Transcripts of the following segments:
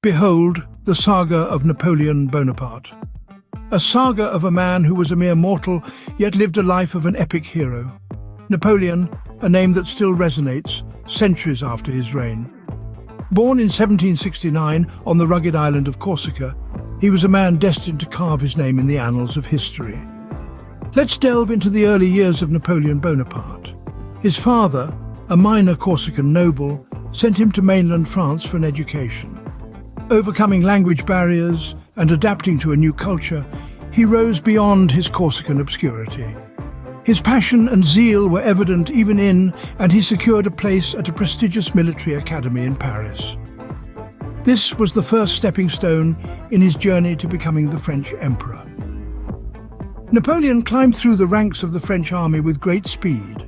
Behold, the saga of Napoleon Bonaparte. A saga of a man who was a mere mortal, yet lived a life of an epic hero. Napoleon, a name that still resonates, centuries after his reign. Born in 1769 on the rugged island of Corsica, he was a man destined to carve his name in the annals of history. Let's delve into the early years of Napoleon Bonaparte. His father, a minor Corsican noble, sent him to mainland France for an education. Overcoming language barriers and adapting to a new culture, he rose beyond his Corsican obscurity. His passion and zeal were evident even in, and he secured a place at a prestigious military academy in Paris. This was the first stepping stone in his journey to becoming the French emperor. Napoleon climbed through the ranks of the French army with great speed,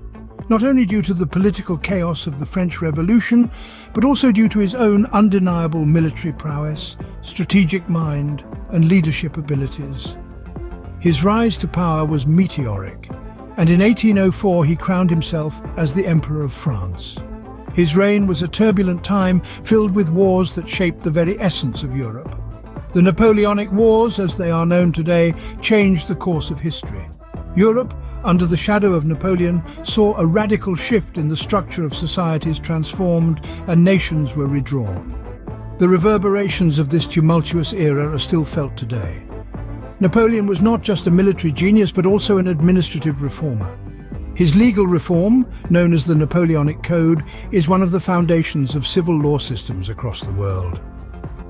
not only due to the political chaos of the French Revolution, but also due to his own undeniable military prowess, strategic mind, and leadership abilities. His rise to power was meteoric, and in 1804 he crowned himself as the Emperor of France. His reign was a turbulent time filled with wars that shaped the very essence of Europe. The Napoleonic Wars, as they are known today, changed the course of history. Europe, under the shadow of Napoleon, saw a radical shift in the structure of societies transformed and nations were redrawn. The reverberations of this tumultuous era are still felt today. Napoleon was not just a military genius but also an administrative reformer. His legal reform, known as the Napoleonic Code, is one of the foundations of civil law systems across the world.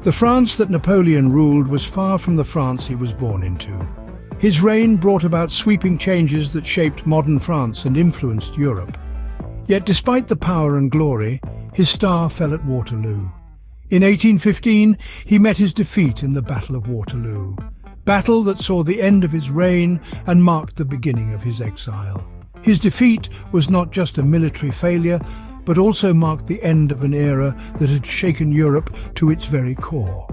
The France that Napoleon ruled was far from the France he was born into. His reign brought about sweeping changes that shaped modern France and influenced Europe. Yet despite the power and glory, his star fell at Waterloo. In 1815, he met his defeat in the Battle of Waterloo, battle that saw the end of his reign and marked the beginning of his exile. His defeat was not just a military failure, but also marked the end of an era that had shaken Europe to its very core.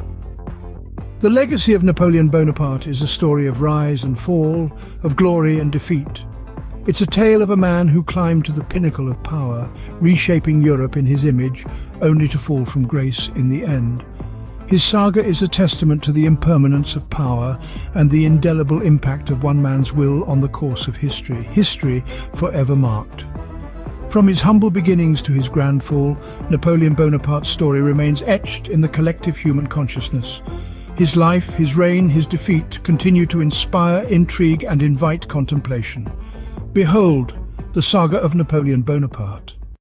The legacy of Napoleon Bonaparte is a story of rise and fall, of glory and defeat. It's a tale of a man who climbed to the pinnacle of power, reshaping Europe in his image, only to fall from grace in the end. His saga is a testament to the impermanence of power and the indelible impact of one man's will on the course of history forever marked. From his humble beginnings to his grand fall, Napoleon Bonaparte's story remains etched in the collective human consciousness. His life, his reign, his defeat continue to inspire, intrigue, and invite contemplation. Behold, the saga of Napoleon Bonaparte.